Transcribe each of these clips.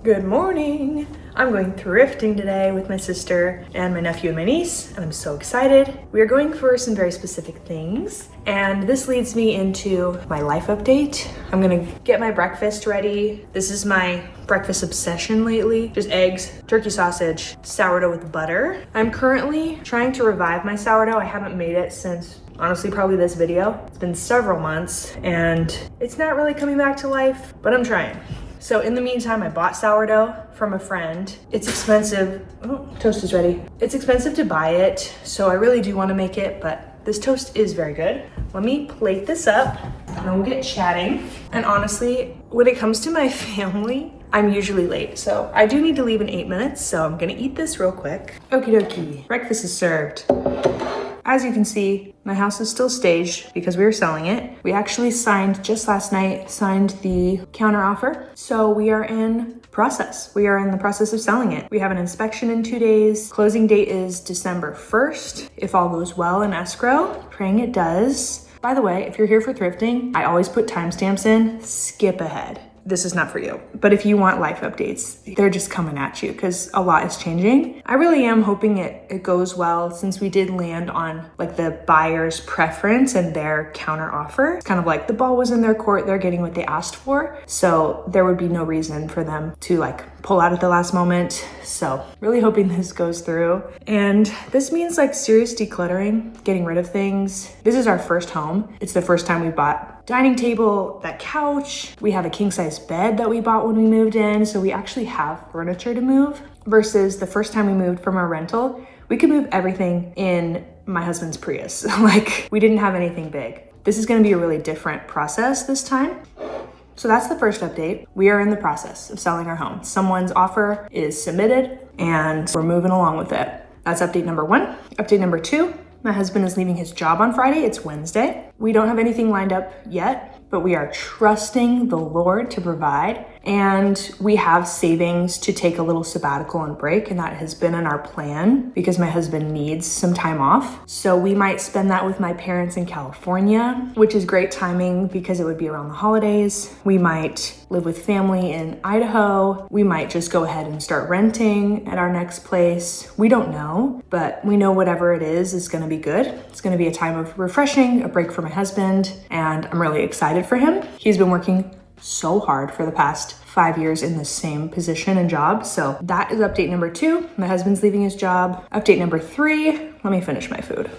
Good morning. I'm going thrifting today with my sister and my nephew and my niece, and I'm so excited. We are going for some very specific things, and this leads me into my life update. I'm gonna get my breakfast ready. This is my breakfast obsession lately. Just eggs, turkey sausage, sourdough with butter. I'm currently trying to revive my sourdough. I haven't made it since honestly probably this video. It's been several months and it's not really coming back to life, but I'm trying. So in the meantime, I bought sourdough from a friend. It's expensive. Oh, toast is ready. It's expensive to buy it, so I really do want to make it, but this toast is very good. Let me plate this up and then we'll get chatting. And honestly, when it comes to my family, I'm usually late, so I do need to leave in 8 minutes, so I'm gonna eat this real quick. Okie dokie, breakfast is served. As you can see, my house is still staged because we are selling it. We actually just last night, signed the counter offer. So we are in process. We are in the process of selling it. We have an inspection in 2 days. Closing date is December 1st. If all goes well in escrow, praying it does. By the way, if you're here for thrifting, I always put timestamps in, skip ahead. This is not for you. But if you want life updates, they're just coming at you because a lot is changing. I really am hoping it goes well since we did land on like the buyer's preference and their counter offer. It's kind of like the ball was in their court, they're getting what they asked for. So there would be no reason for them to like pull out at the last moment. So really hoping this goes through. And this means like serious decluttering, getting rid of things. This is our first home. It's the first time we bought dining table, that couch. We have a king size bed that we bought when we moved in. So we actually have furniture to move versus the first time we moved from our rental, we could move everything in my husband's Prius. Like we didn't have anything big. This is gonna be a really different process this time. So that's the first update. We are in the process of selling our home. Someone's offer is submitted and we're moving along with it. That's update number 1. Update number 2, my husband is leaving his job on Friday. It's Wednesday. We don't have anything lined up yet, but we are trusting the Lord to provide. And we have savings to take a little sabbatical and break. And that has been in our plan because my husband needs some time off. So we might spend that with my parents in California, which is great timing because it would be around the holidays. We might live with family in Idaho. We might just go ahead and start renting at our next place. We don't know, but we know whatever it is gonna be good. It's gonna be a time of refreshing, a break for my husband, and I'm really excited for him. He's been working so hard for the past 5 years in the same position and job. So that is update number 2. My husband's leaving his job. Update number 3, let me finish my food.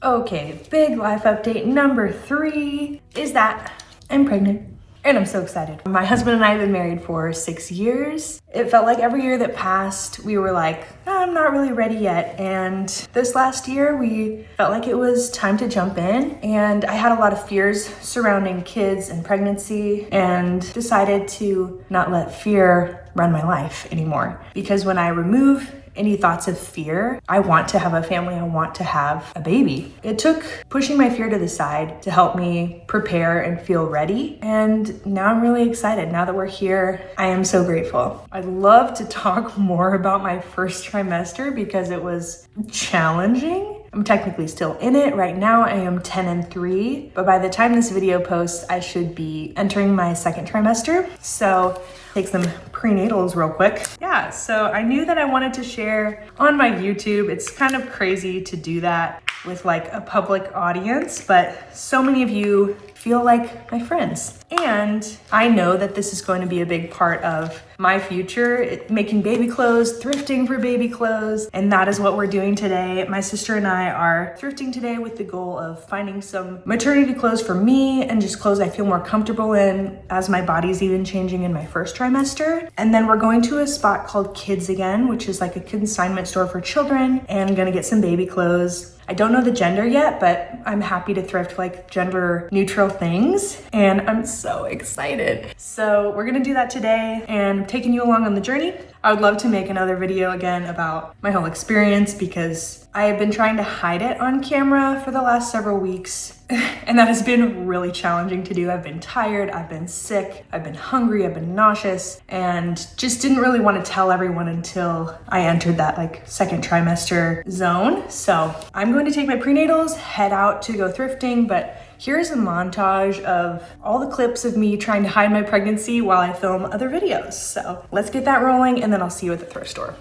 Okay, big life update number 3 is that I'm pregnant. And I'm so excited. My husband and I have been married for 6 years. It felt like every year that passed, we were like, I'm not really ready yet. And this last year, we felt like it was time to jump in. And I had a lot of fears surrounding kids and pregnancy and decided to not let fear run my life anymore. Because when I remove any thoughts of fear, I want to have a family, I want to have a baby. It took pushing my fear to the side to help me prepare and feel ready. And now I'm really excited. Now that we're here, I am so grateful. I'd love to talk more about my first trimester because it was challenging. I'm technically still in it. Right now I am 10 and 3, but by the time this video posts, I should be entering my second trimester. So take some prenatals real quick. Yeah, so I knew that I wanted to share on my YouTube. It's kind of crazy to do that with like a public audience, but so many of you feel like my friends. And I know that this is going to be a big part of my future, making baby clothes, thrifting for baby clothes, and that is what we're doing today. My sister and I are thrifting today with the goal of finding some maternity clothes for me and just clothes I feel more comfortable in as my body's even changing in my first trimester. And then we're going to a spot called Kids Again, which is like a consignment store for children, and gonna get some baby clothes. I don't know the gender yet, but I'm happy to thrift like gender neutral things, and I'm so excited. So we're gonna do that today and I'm taking you along on the journey. I would love to make another video again about my whole experience because I have been trying to hide it on camera for the last several weeks. And that has been really challenging to do. I've been tired, I've been sick, I've been hungry, I've been nauseous, and just didn't really want to tell everyone until I entered that like second trimester zone. So I'm going to take my prenatals, head out to go thrifting, but here's a montage of all the clips of me trying to hide my pregnancy while I film other videos. So let's get that rolling and then I'll see you at the thrift store.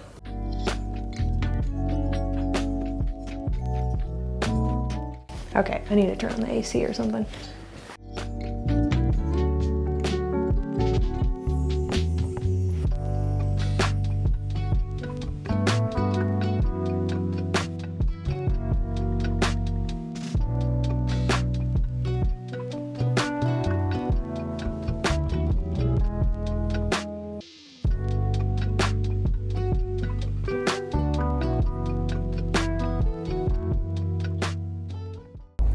Okay, I need to turn on the AC or something.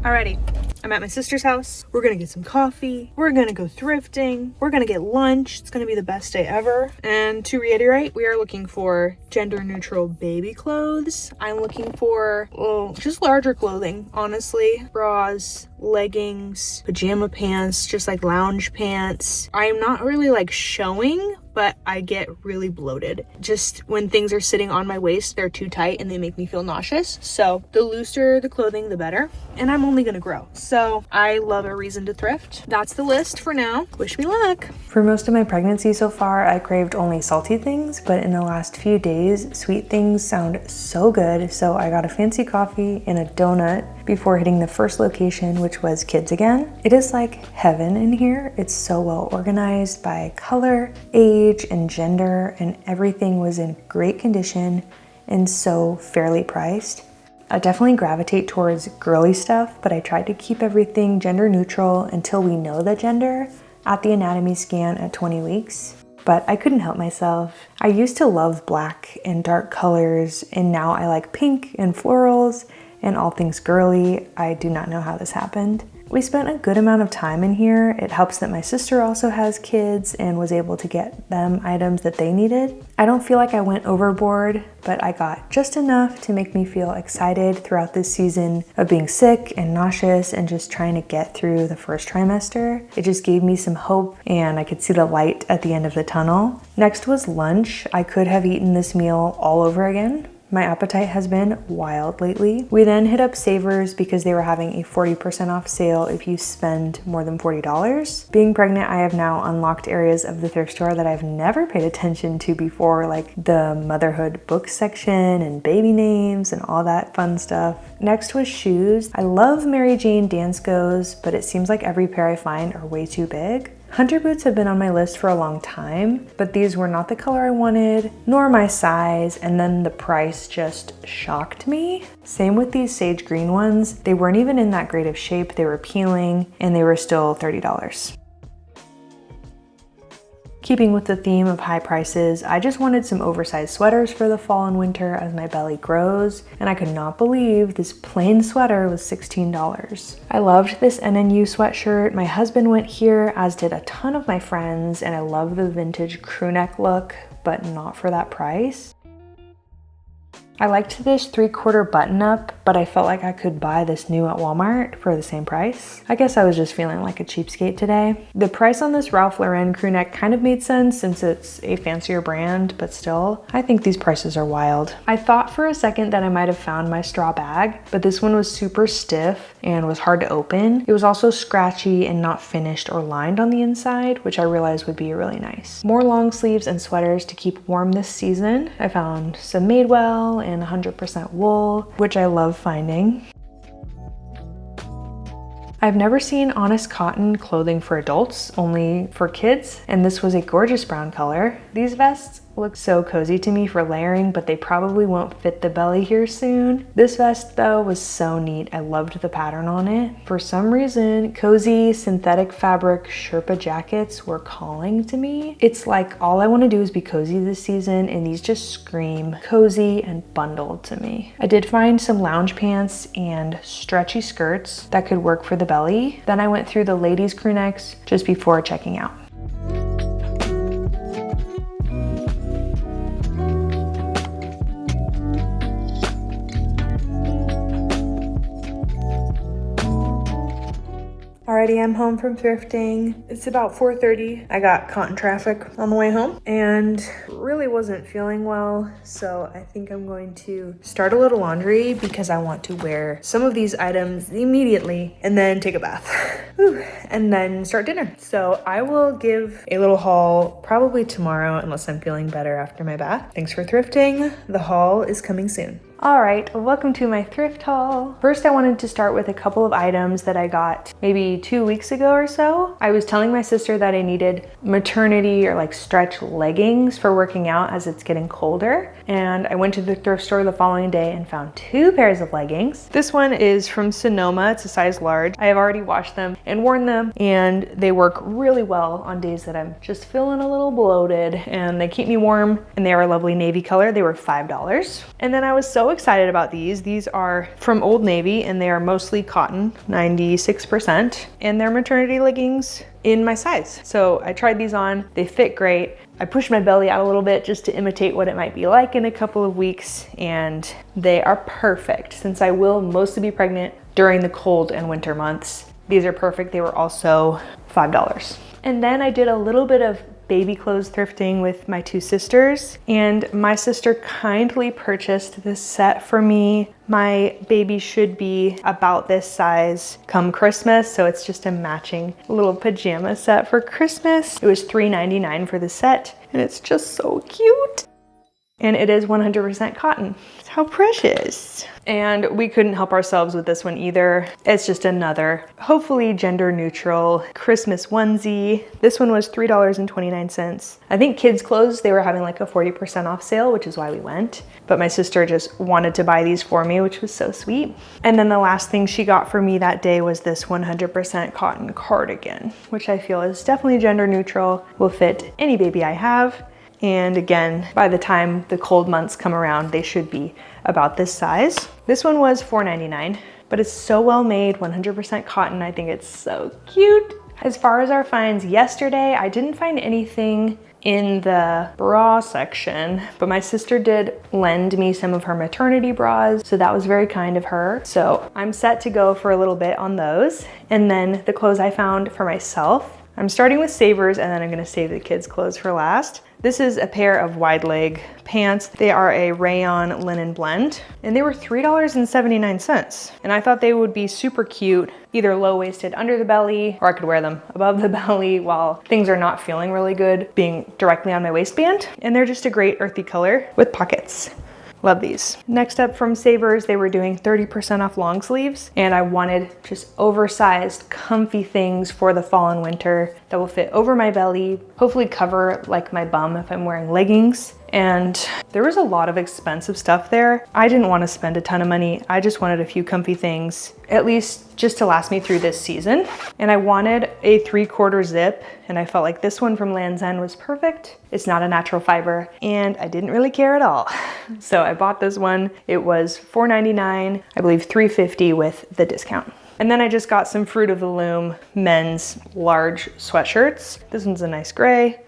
Alrighty, I'm at my sister's house. We're gonna get some coffee. We're gonna go thrifting. We're gonna get lunch. It's gonna be the best day ever. And to reiterate, we are looking for gender neutral baby clothes. I'm looking for, just larger clothing, honestly. Bras, leggings, pajama pants, just like lounge pants. I'm not really like showing, but I get really bloated. Just when things are sitting on my waist, they're too tight and they make me feel nauseous. So the looser the clothing, the better. And I'm only gonna grow. So I love a reason to thrift. That's the list for now. Wish me luck. For most of my pregnancy so far, I craved only salty things, but in the last few days, sweet things sound so good. So I got a fancy coffee and a donut before hitting the first location, which was Kids Again. It is like heaven in here. It's so well organized by color, age, and gender, and everything was in great condition and so fairly priced. I definitely gravitate towards girly stuff, but I tried to keep everything gender neutral until we know the gender at the anatomy scan at 20 weeks. But I couldn't help myself. I used to love black and dark colors, and now I like pink and florals and all things girly. I do not know how this happened. We spent a good amount of time in here. It helps that my sister also has kids and was able to get them items that they needed. I don't feel like I went overboard, but I got just enough to make me feel excited throughout this season of being sick and nauseous and just trying to get through the first trimester. It just gave me some hope and I could see the light at the end of the tunnel. Next was lunch. I could have eaten this meal all over again. My appetite has been wild lately. We then hit up Savers because they were having a 40% off sale if you spend more than $40. Being pregnant, I have now unlocked areas of the thrift store that I've never paid attention to before, like the motherhood books section and baby names and all that fun stuff. Next was shoes. I love Mary Jane Danskos, but it seems like every pair I find are way too big. Hunter boots have been on my list for a long time, but these were not the color I wanted, nor my size, and then the price just shocked me. Same with these sage green ones. They weren't even in that great of shape. They were peeling, and they were still $30. Keeping with the theme of high prices, I just wanted some oversized sweaters for the fall and winter as my belly grows, and I could not believe this plain sweater was $16. I loved this NNU sweatshirt. My husband went here, as did a ton of my friends, and I love the vintage crew neck look, but not for that price. I liked this 3/4 button up, but I felt like I could buy this new at Walmart for the same price. I guess I was just feeling like a cheapskate today. The price on this Ralph Lauren crew neck kind of made sense since it's a fancier brand, but still, I think these prices are wild. I thought for a second that I might have found my straw bag, but this one was super stiff and was hard to open. It was also scratchy and not finished or lined on the inside, which I realized would be really nice. More long sleeves and sweaters to keep warm this season. I found some Madewell and 100% wool, which I love finding. I've never seen honest cotton clothing for adults, only for kids, and this was a gorgeous brown color. These vests look so cozy to me for layering, but they probably won't fit the belly here soon. This vest though was so neat. I loved the pattern on it. For some reason, cozy synthetic fabric Sherpa jackets were calling to me. It's like all I want to do is be cozy this season, and these just scream cozy and bundled to me. I did find some lounge pants and stretchy skirts that could work for the belly. Then I went through the ladies crew necks just before checking out. already am home from thrifting. It's about 4:30. I got caught in traffic on the way home and really wasn't feeling well. So I think I'm going to start a little laundry because I want to wear some of these items immediately and then take a bath. Whew. And then start dinner. So I will give a little haul probably tomorrow unless I'm feeling better after my bath. Thanks for thrifting. The haul is coming soon. All right, welcome to my thrift haul. First, I wanted to start with a couple of items that I got maybe 2 weeks ago or so. I was telling my sister that I needed maternity or like stretch leggings for working out as it's getting colder. And I went to the thrift store the following day and found 2 pairs of leggings. This one is from Sonoma. It's a size large. I have already washed them and worn them, and they work really well on days that I'm just feeling a little bloated, and they keep me warm, and they are a lovely navy color. They were $5. And then I was so excited about these. These are from Old Navy, and they are mostly cotton, 96%, and they're maternity leggings in my size. So I tried these on. They fit great. I pushed my belly out a little bit just to imitate what it might be like in a couple of weeks, and they are perfect since I will mostly be pregnant during the cold and winter months. These are perfect. They were also $5. And then I did a little bit of baby clothes thrifting with my 2 sisters, and my sister kindly purchased this set for me. My baby should be about this size come Christmas, so it's just a matching little pajama set for Christmas. It was $3.99 for the set, and it's just so cute. And it is 100% cotton. How precious. And we couldn't help ourselves with this one either. It's just another, hopefully gender neutral Christmas onesie. This one was $3.29. I think kids' clothes, they were having like a 40% off sale, which is why we went. But my sister just wanted to buy these for me, which was so sweet. And then the last thing she got for me that day was this 100% cotton cardigan, which I feel is definitely gender neutral, will fit any baby I have. And again, by the time the cold months come around, they should be about this size. This one was $4.99, but it's so well made, 100% cotton. I think it's so cute. As far as our finds yesterday, I didn't find anything in the bra section, but my sister did lend me some of her maternity bras, so that was very kind of her. So I'm set to go for a little bit on those. And then the clothes I found for myself, I'm starting with Savers, and then I'm gonna save the kids' clothes for last. This is a pair of wide leg pants. They are a rayon linen blend, and they were $3.79. And I thought they would be super cute, either low-waisted under the belly, or I could wear them above the belly while things are not feeling really good, being directly on my waistband. And they're just a great earthy color with pockets. Love these. Next up from Savers, they were doing 30% off long sleeves, and I wanted just oversized, comfy things for the fall and winter that will fit over my belly, hopefully cover like my bum if I'm wearing leggings. And there was a lot of expensive stuff there. I didn't want to spend a ton of money. I just wanted a few comfy things, at least just to last me through this season. And I wanted a 3/4 zip, and I felt like this one from Land's End was perfect. It's not a natural fiber, and I didn't really care at all. So I bought this one. It was $4.99, I believe $3.50 with the discount. And then I just got some Fruit of the Loom men's large sweatshirts. This one's a nice gray.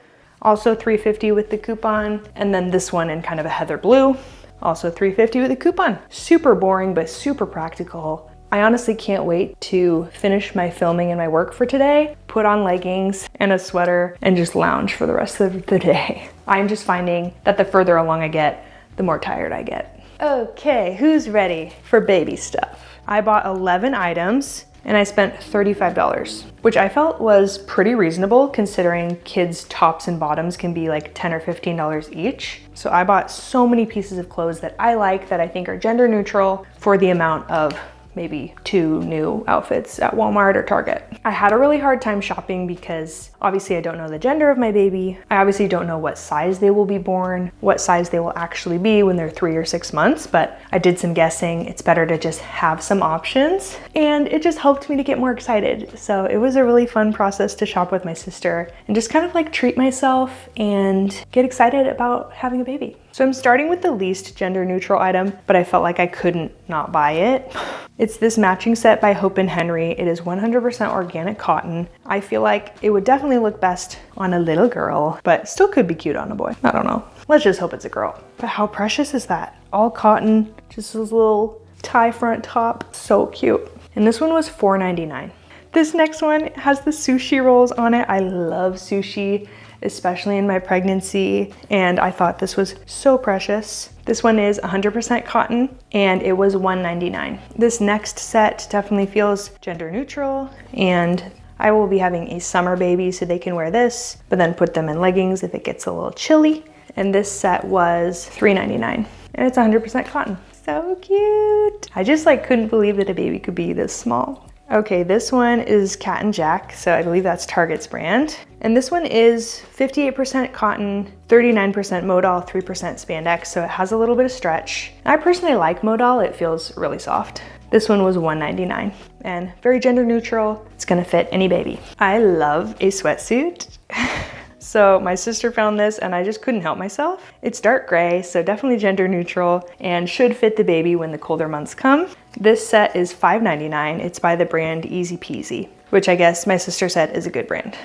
Also $3.50 with the coupon. And then this one in kind of a heather blue, also $3.50 with a coupon. Super boring, but super practical. I honestly can't wait to finish my filming and my work for today, put on leggings and a sweater, and just lounge for the rest of the day. I'm just finding that the further along I get, the more tired I get. Okay, who's ready for baby stuff? I bought 11 items, and I spent $35, which I felt was pretty reasonable considering kids' tops and bottoms can be like $10 or $15 each. So I bought so many pieces of clothes that I like, that I think are gender neutral, for the amount of maybe 2 new outfits at Walmart or Target. I had a really hard time shopping because obviously I don't know the gender of my baby. I obviously don't know what size they will be born, what size they will actually be when they're 3 or 6 months, but I did some guessing. It's better to just have some options, and it just helped me to get more excited. So it was a really fun process to shop with my sister and just kind of like treat myself and get excited about having a baby. So I'm starting with the least gender neutral item, but I felt like I couldn't not buy it. It's this matching set by Hope & Henry. It is 100% organic cotton. I feel like it would definitely look best on a little girl, but still could be cute on a boy. I don't know. Let's just hope it's a girl. But how precious is that? All cotton, just this little tie front top. So cute. And this one was $4.99. This next one has the sushi rolls on it. I love sushi, especially in my pregnancy, and I thought this was so precious. This one is 100% cotton and it was $1.99. This next set definitely feels gender neutral, and I will be having a summer baby so they can wear this, but then put them in leggings if it gets a little chilly. And this set was $3.99 and it's 100% cotton. So cute. I just couldn't believe that a baby could be this small. Okay, this one is Cat and Jack, so I believe that's Target's brand. And this one is 58% cotton, 39% modal, 3% spandex, so it has a little bit of stretch. I personally like modal, it feels really soft. This one was $1.99 and very gender neutral. It's gonna fit any baby. I love a sweatsuit. So my sister found this and I just couldn't help myself. It's dark gray, so definitely gender neutral and should fit the baby when the colder months come. This set is $5.99. It's by the brand Easy Peasy, which I guess my sister said is a good brand.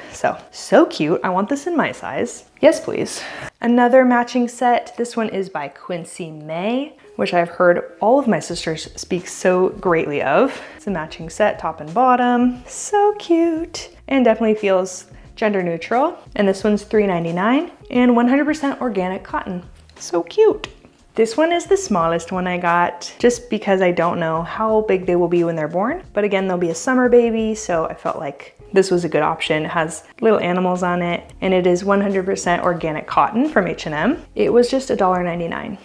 So cute. I want this in my size. Yes, please. Another matching set. This one is by Quincy May, which I've heard all of my sisters speak so greatly of. It's a matching set, top and bottom. So cute. And definitely feels gender neutral. And this one's $3.99 and 100% organic cotton. So cute. This one is the smallest one I got just because I don't know how big they will be when they're born. But again, they'll be a summer baby, so I felt like this was a good option. It has little animals on it and it is 100% organic cotton from H&M. It was just $1.99.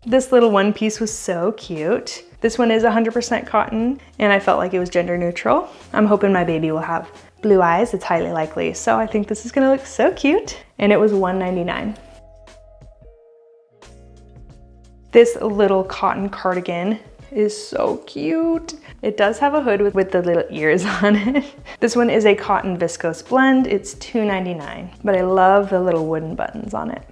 This little one piece was so cute. This one is 100% cotton and I felt like it was gender neutral. I'm hoping my baby will have blue eyes. It's highly likely. So I think this is gonna look so cute. And it was $1.99. This little cotton cardigan is so cute. It does have a hood with the little ears on it. This one is a cotton viscose blend. It's $2.99, but I love the little wooden buttons on it.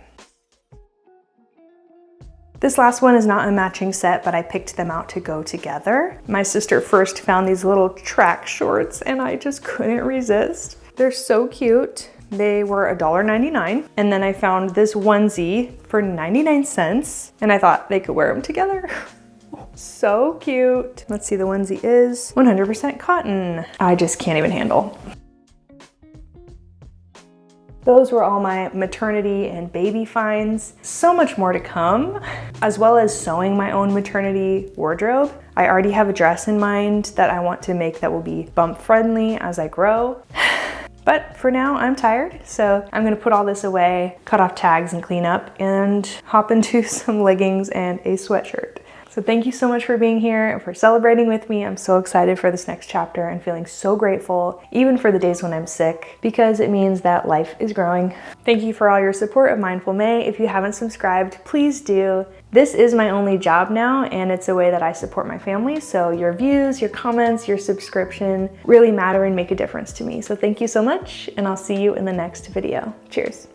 This last one is not a matching set, but I picked them out to go together. My sister first found these little track shorts and I just couldn't resist. They're so cute. They were $1.99. And then I found this onesie for 99 cents and I thought they could wear them together. So cute. Let's see, the onesie is 100% cotton. I just can't even handle. Those were all my maternity and baby finds. So much more to come, as well as sewing my own maternity wardrobe. I already have a dress in mind that I want to make that will be bump friendly as I grow. But for now, I'm tired, so I'm gonna put all this away, cut off tags and clean up, and hop into some leggings and a sweatshirt. So thank you so much for being here and for celebrating with me. I'm so excited for this next chapter and feeling so grateful, even for the days when I'm sick, because it means that life is growing. Thank you for all your support of Mindful May. If you haven't subscribed, please do. This is my only job now, and it's a way that I support my family. So your views, your comments, your subscription really matter and make a difference to me. So thank you so much, and I'll see you in the next video. Cheers.